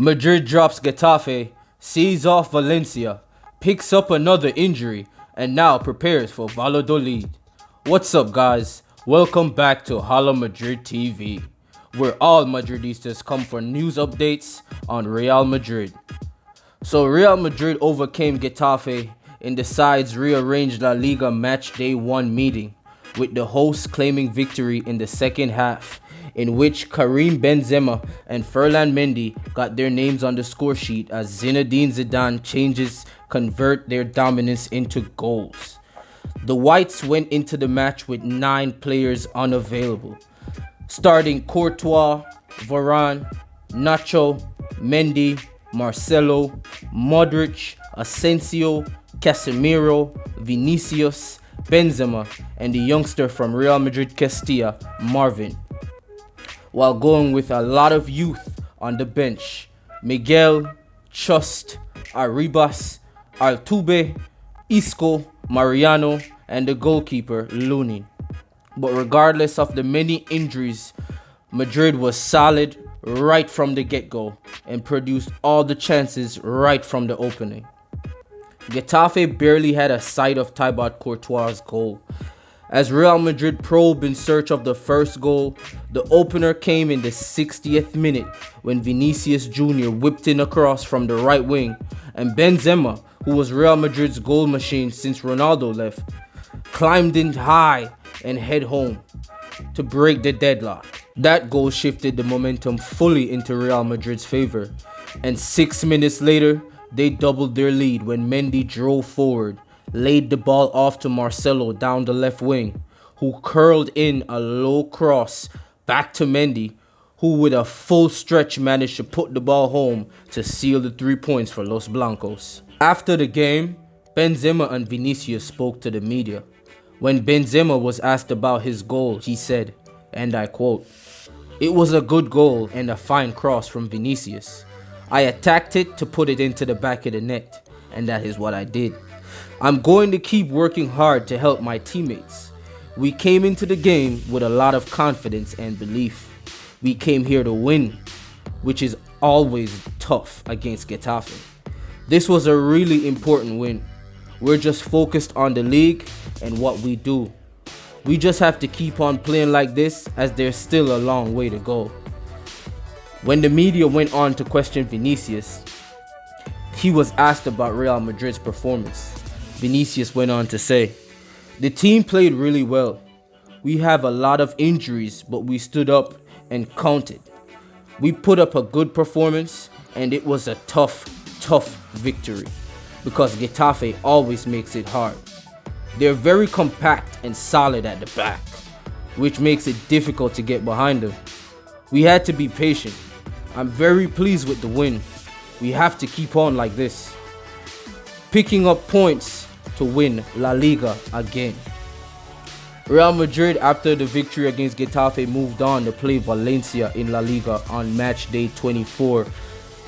Madrid drops Getafe, sees off Valencia, picks up another injury, and now prepares for Valladolid. What's up, guys? Welcome back to Hala Madrid TV, where all Madridistas come for news updates on Real Madrid. So Real Madrid overcame Getafe in the side's rearranged La Liga Matchday 1 meeting, with the hosts claiming victory in the second half, in which Karim Benzema and Ferland Mendy got their names on the score sheet as Zinadine Zidanes changes convert their dominance into goals. The Whites went into the match with 9 players unavailable, starting Courtois, Varane, Nacho, Mendy, Marcelo, Modric, Asensio, Casemiro, Vinicius, Benzema, and the youngster from Real Madrid Castilla, Marvin, while going with a lot of youth on the bench: Miguel, Chust, Arribas, Altuve, Isco, Mariano, and the goalkeeper, Lunin. But regardless of the many injuries, Madrid was solid right from the get-go and produced all the chances right from the opening. Getafe barely had a sight of Thibaut Courtois' goal. As Real Madrid probed in search of the first goal, the opener came in the 60th minute when Vinicius Jr. whipped in across from the right wing, and Benzema, who was Real Madrid's goal machine since Ronaldo left, climbed in high and head home to break the deadlock. That goal shifted the momentum fully into Real Madrid's favor, and 6 minutes later, they doubled their lead when Mendy drove forward, laid the ball off to Marcelo down the left wing, who curled in a low cross back to Mendy, who with a full stretch managed to put the ball home to seal the 3 points for Los Blancos. After the game, Benzema and Vinicius spoke to the media. When Benzema was asked about his goal, he said, and I quote, "It was a good goal and a fine cross from Vinicius. I attacked it to put it into the back of the net, and that is what I did. I'm going to keep working hard to help my teammates. We came into the game with a lot of confidence and belief. We came here to win, which is always tough against Getafe. This was a really important win. We're just focused on the league and what we do. We just have to keep on playing like this, as there's still a long way to go." When the media went on to question Vinicius, he was asked about Real Madrid's performance. Vinicius went on to say, "The team played really well. We have a lot of injuries, but we stood up and counted. We put up a good performance, and it was a tough victory, because Getafe always makes it hard. They're very compact and solid at the back, which makes it difficult to get behind them. We had to be patient. I'm very pleased with the win. We have to keep on like this, picking up points to win La Liga again." Real Madrid, after the victory against Getafe, moved on to play Valencia in La Liga on match day 24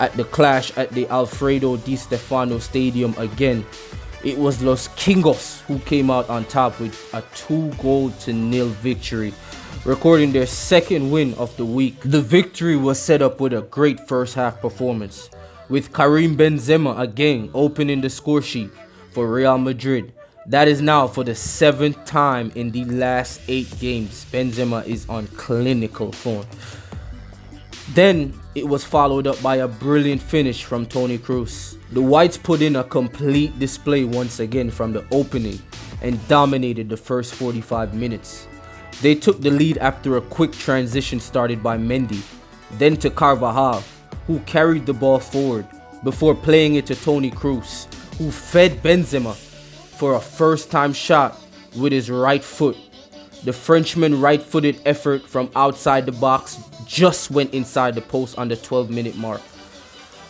at the clash at the Alfredo Di Stefano Stadium again. It was Los Kingos who came out on top with a 2-0 victory, recording their second win of the week. The victory was set up with a great first half performance, with Karim Benzema again opening the score sheet for Real Madrid. That is now for the 7th time in the last 8 games Benzema is on clinical form. Then it was followed up by a brilliant finish from Toni Kroos. The Whites put in a complete display once again from the opening and dominated the first 45 minutes. They took the lead after a quick transition started by Mendy, then to Carvajal, who carried the ball forward before playing it to Toni Kroos, who fed Benzema for a first-time shot with his right foot. The Frenchman's right-footed effort from outside the box just went inside the post on the 12-minute mark.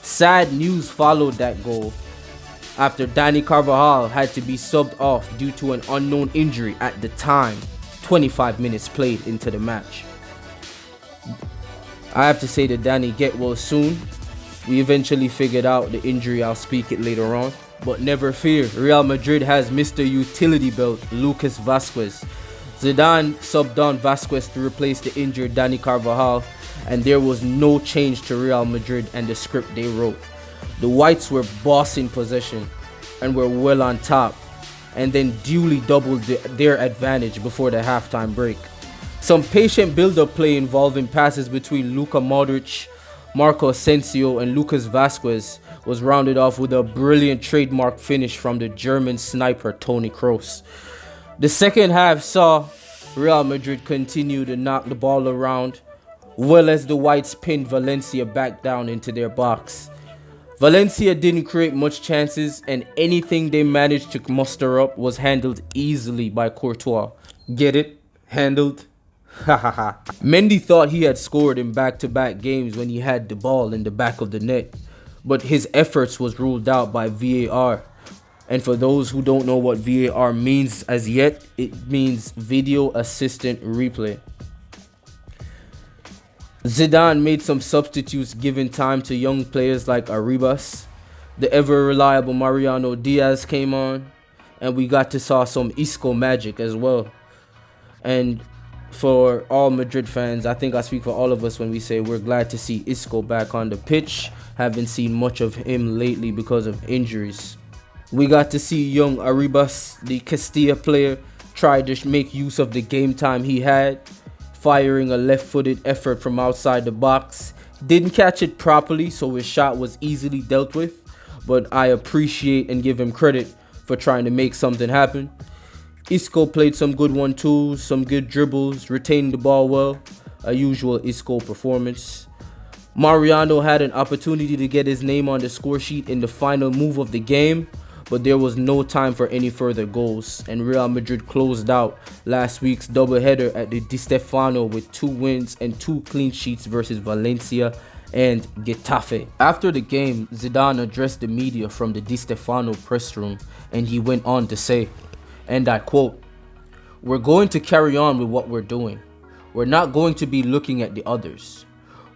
Sad news followed that goal after Dani Carvajal had to be subbed off due to an unknown injury at the time, 25 minutes played into the match. I have to say that Dani get well soon. We eventually figured out the injury, I'll speak it later on. But never fear, Real Madrid has Mr. Utility Belt, Lucas Vazquez. Zidane subbed on Vazquez to replace the injured Dani Carvajal, and there was no change to Real Madrid and the script they wrote. The Whites were bossing possession and were well on top, and then duly doubled their advantage before the halftime break. Some patient build-up play involving passes between Luka Modric, Marco Asensio, and Lucas Vazquez was rounded off with a brilliant trademark finish from the German sniper Toni Kroos. The second half saw Real Madrid continue to knock the ball around, well as the Whites pinned Valencia back down into their box. Valencia didn't create much chances, and anything they managed to muster up was handled easily by Courtois. Get it? Handled? Hahaha. Mendy thought he had scored in back-to-back games when he had the ball in the back of the net, but his efforts was ruled out by VAR. And for those who don't know what VAR means as yet, it means Video Assistant Replay. Zidane made some substitutes, giving time to young players like Arribas. The ever-reliable Mariano Diaz came on, and we got to saw some Isco magic as well. And for all Madrid fans, I think I speak for all of us when we say we're glad to see Isco back on the pitch. Haven't seen much of him lately because of injuries. We got to see young Arribas, the Castilla player, try to make use of the game time he had, firing a left-footed effort from outside the box. Didn't catch it properly, so his shot was easily dealt with, but I appreciate and give him credit for trying to make something happen. Isco played some good 1-2s, some good dribbles, retained the ball well, a usual Isco performance. Mariano had an opportunity to get his name on the score sheet in the final move of the game, but there was no time for any further goals, and Real Madrid closed out last week's doubleheader at the Di Stefano with 2 wins and 2 clean sheets versus Valencia and Getafe. After the game, Zidane addressed the media from the Di Stefano press room, and he went on to say, and I quote, "We're going to carry on with what we're doing. We're not going to be looking at the others.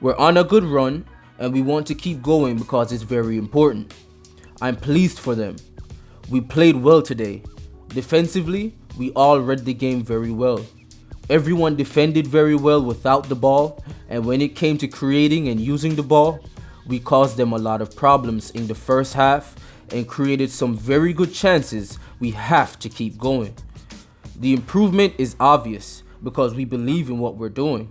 We're on a good run, and we want to keep going because it's very important. I'm pleased for them. We played well today. Defensively, we all read the game very well. Everyone defended very well without the ball, and when it came to creating and using the ball, we caused them a lot of problems in the first half and created some very good chances. We have to keep going. The improvement is obvious because we believe in what we're doing.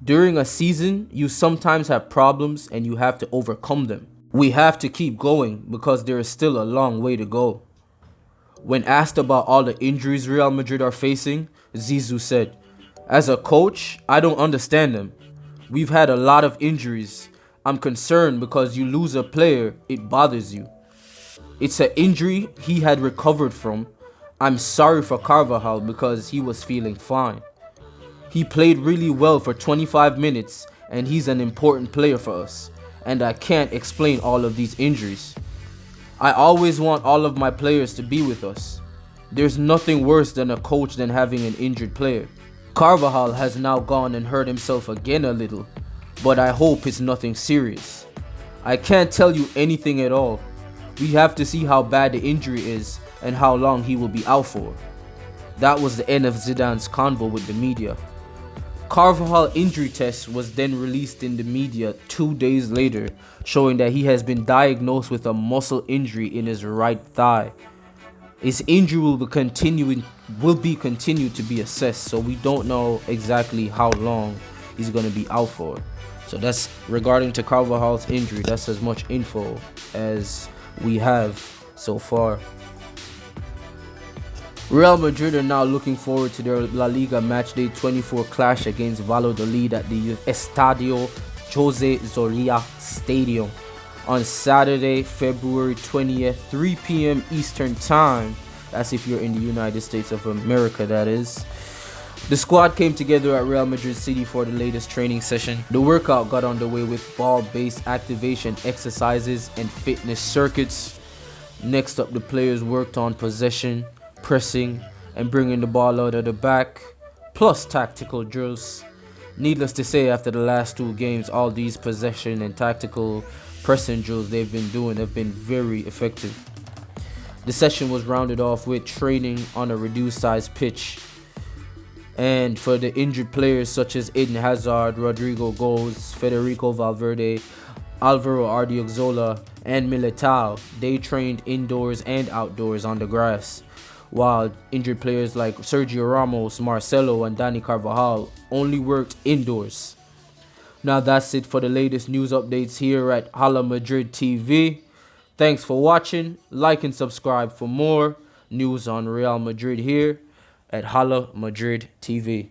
During a season, you sometimes have problems and you have to overcome them. We have to keep going because there is still a long way to go." When asked about all the injuries Real Madrid are facing, Zizou said, "As a coach, I don't understand them. We've had a lot of injuries. I'm concerned because you lose a player, it bothers you. It's an injury he had recovered from. I'm sorry for Carvajal because he was feeling fine. He played really well for 25 minutes and he's an important player for us, and I can't explain all of these injuries. I always want all of my players to be with us. There's nothing worse than a coach than having an injured player. Carvajal has now gone and hurt himself again a little, but I hope it's nothing serious. I can't tell you anything at all. We have to see how bad the injury is and how long he will be out for." That was the end of Zidane's convo with the media. Carvajal injury test was then released in the media 2 days later, showing that he has been diagnosed with a muscle injury in his right thigh. His injury will be continued to be assessed, so we don't know exactly how long he's going to be out for. So that's regarding to Carvajal's injury. That's as much info as we have so far. Real Madrid are now looking forward to their La Liga Matchday 24 clash against Valladolid at the Estadio Jose Zorrilla Stadium on Saturday, February 20th, 3 p.m. Eastern Time. That's if you're in the United States of America, that is. The squad came together at Real Madrid City for the latest training session. The workout got underway with ball-based activation exercises and fitness circuits. Next up, the players worked on possession, pressing, and bringing the ball out of the back, plus tactical drills. Needless to say, after the last 2 games, all these possession and tactical pressing drills they've been doing have been very effective. The session was rounded off with training on a reduced size pitch. And for the injured players such as Eden Hazard, Rodrigo Goes, Federico Valverde, Alvaro Ardiozola, and Militao, they trained indoors and outdoors on the grass, while injured players like Sergio Ramos, Marcelo, and Dani Carvajal only worked indoors. Now that's it for the latest news updates here at Hala Madrid TV. Thanks for watching. Like and subscribe for more news on Real Madrid here at Hala Madrid TV.